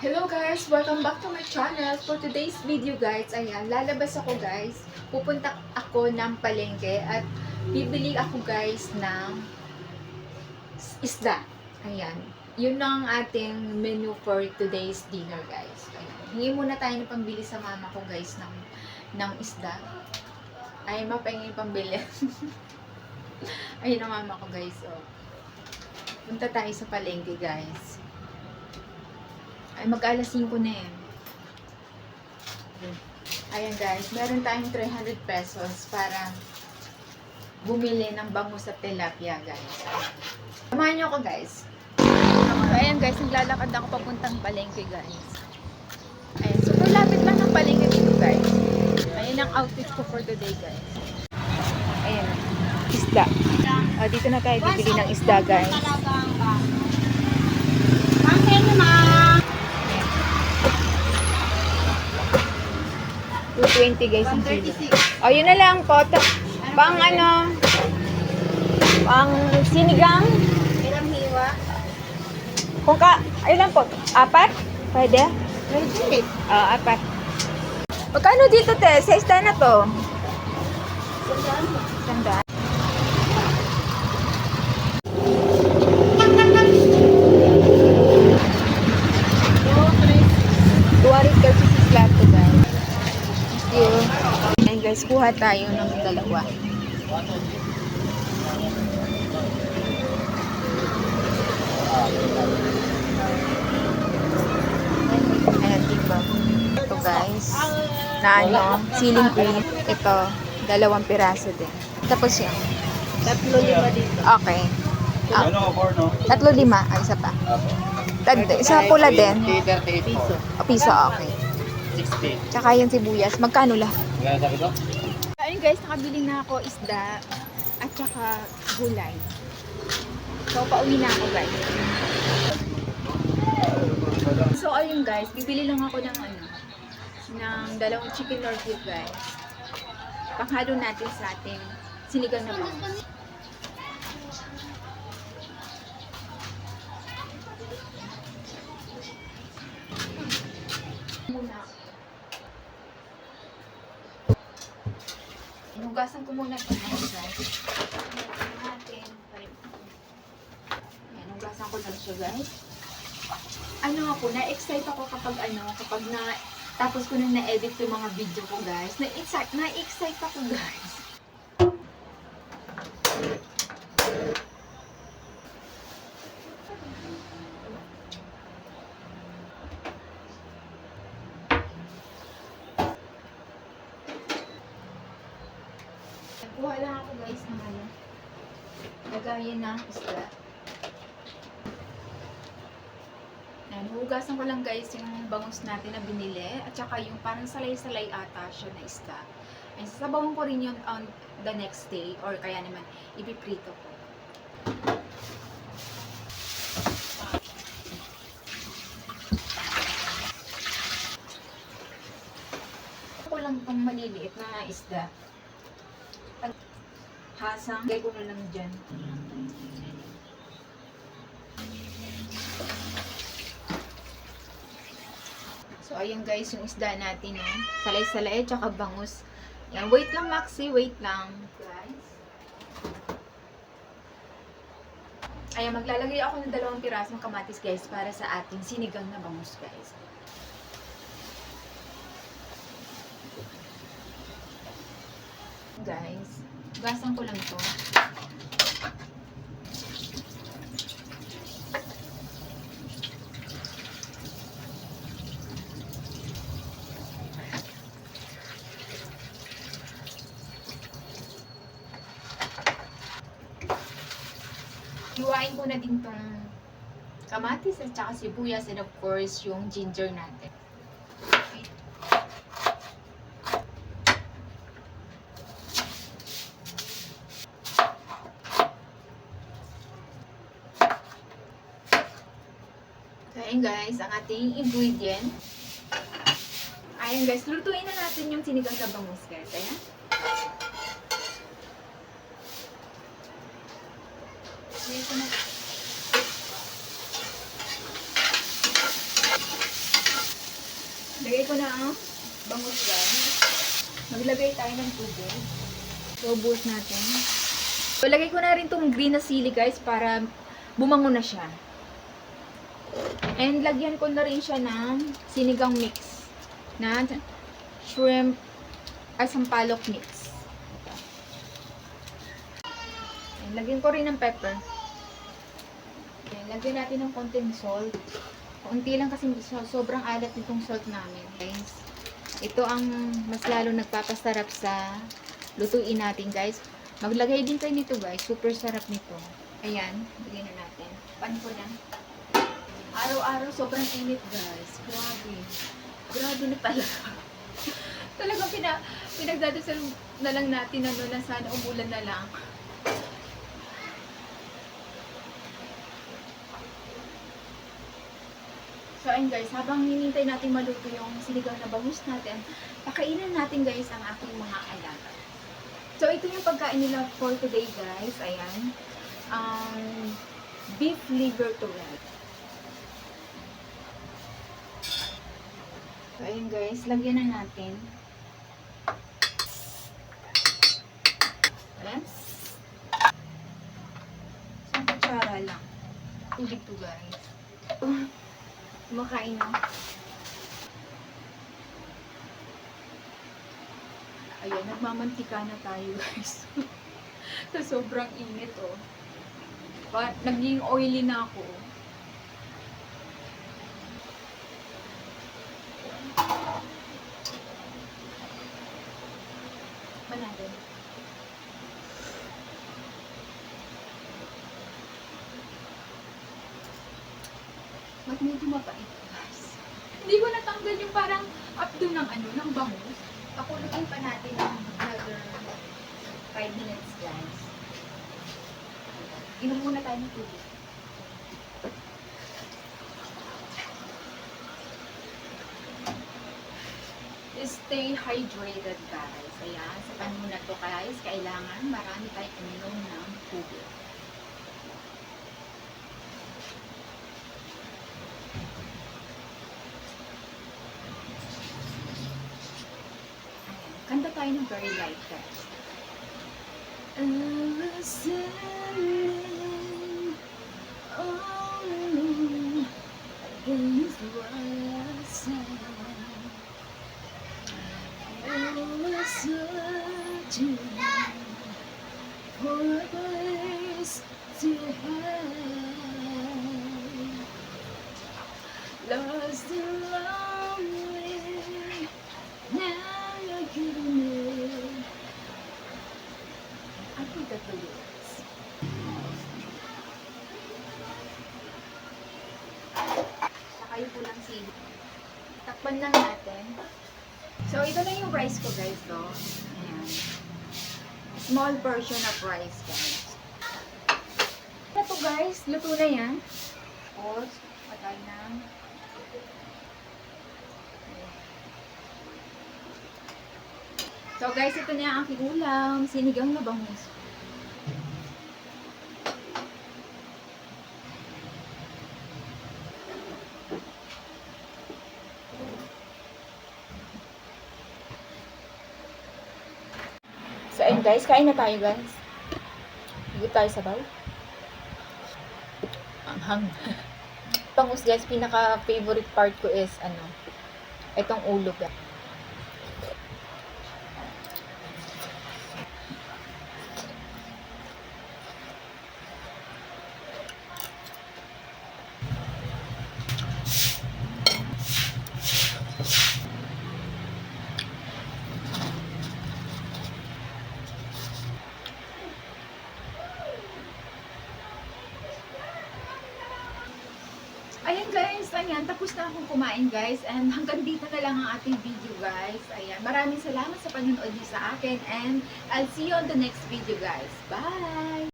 Hello guys! Welcome back to my channel. For today's video guys, ayan, lalabas ako guys. Pupunta ako ng palengke at bibili ako guys ng isda. Ayan. Yun ang ating menu for today's dinner guys. Ayan. Hingi muna tayo ng pambili sa mama ko guys ng isda. Ay, mapahingi pambili. Ayun ang mama ko guys. Oh. Punta tayo sa palengke guys. Ay, mag-alas 5 na eh. Ayan guys, meron tayong 300 pesos para bumili ng bangus at tilapia guys. Samahan nyo ako guys. Ayan guys, naglalakad ako papuntang palengke guys. Ayan, super lapit lang ng palengke dito guys. Ayan ang outfit ko for today guys. Ayan, isda. Dito na tayo bibili ng isda guys. 220 guys ang kilo. O, yun na lang po. Pang ano, pang sinigang. Ilang hiwa? Kung ayun lang po. 4? Pwede? Pwede. 4. Magkano dito te? Sa isda na to? Sandaan. Ayan guys, kuha tayo ng dalawa. Ayan, diba? Ito guys, na ano, ceiling green. Ito, 2 piraso din. Tapos yun. 3-5 dito. Okay. 3-5. Ay, isa pa. Isa pula din. Piso. Piso, okay. 60. Tsaka yung sibuyas. Magkano lang? Magkano sabi ko? Ayun guys, nakabili na ako isda at saka gulay. So, pauwi na ako guys. So, ayun guys, bibili lang ako ng ng 2 chicken or beef guys. Panghalo natin sa ating sinigang na bangus. Hugasan ko muna ito guys. Hugasan ko lang siya guys. Na-excite ako kapag tapos ko nang na-edit yung mga video ko guys. Na-excite ako guys. Kuha lang ako guys ng lagayan ng isda. Hugasan ko lang guys yung bangus natin na binili at saka yung parang salay-salay ata siya na isda. Ay, sasabawan ko rin yun on the next day or kaya naman ipiprito ko. Ako lang itong maliliit na isda. Hasang, lagay ko na lang dyan. So, ayan guys, yung isda natin, salay-salay, tsaka bangus. Yan, wait lang Maxi, wait lang. Guys. Ayan, maglalagay ako ng 2 pirasong kamatis guys, para sa ating sinigang na bangus guys. Guys, gasan ko lang to. Hiwain ko na din tong kamatis at saka sibuyas and of course yung ginger natin. Ayan guys, ang ating ingredient. Ayan guys, lutuin na natin yung sinigang na bangus guys. Ayan. Ayan ko na. Lagay ko na ang bangus guys. Maglagay tayo ng tubig. So, buhos natin. So, lagay ko na rin tong green na sili guys para bumango na siya. And lagyan ko na rin siya ng sinigang mix na shrimp ay sampalok mix. And lagyan ko rin ng pepper. And lagyan natin ng konting salt. Kunti lang kasi sobrang alat nitong salt namin, guys. Ito ang mas lalo nagpapasarap sa lutuin natin, guys. Maglagay din kayo nito, guys. Super sarap nito. Ayan, lagyan na natin. Pan ko na. Araw-araw sobrang init, guys. Grabe. Grabe na talaga. Talagang pinagdadasal na lang natin na sana umulan na lang. So, ayun guys, habang hinintay natin maluto yung sinigang na bangus natin, pakainin natin guys ang aking mga alaga. So, ito yung pagkain nila for today guys. Ayan. Beef liver turret. So, ayun guys, lagyan na natin. Ayan. Isang kutsara lang. Tubig to guys. Kumakain na. Ayan, nagmamantika na tayo guys. Sa sobrang init oh. Naging oily na ako. Pa natin. Ba't medyo mapait guys? Hindi ko natanggal yung parang updo ng ng bangus. Pakuluin pa natin ng another 5 minutes guys. Inom muna tayo ng tubig. Stay hydrated guys. Ayan, sa panahon na to guys, kailangan marami tayong uminom ng tubig. Kanta tayo ng very light guys. I was standing all alone against what I said. I was searching for a place to hide. Lost and lonely. Now you're giving me. I forgot the lyrics. Saka yung pulang sili. Takpan lang natin. So, ito na yung rice ko guys. So, ayan. Small portion of rice guys. Ito guys, luto na yan. Tapos, patay na. So guys, ito na ang aking ulam. Sinigang na bangus. So ayun guys, kain na tayo guys. Higit tayo sa baw. Anghang. Bangus guys, pinaka-favorite part ko is itong ulo guys. Ayan guys, ayan, tapos na akong kumain guys, and hanggang dito na lang ang ating video guys. Ayan, maraming salamat sa panonood niyo sa akin, and I'll see you on the next video guys. Bye!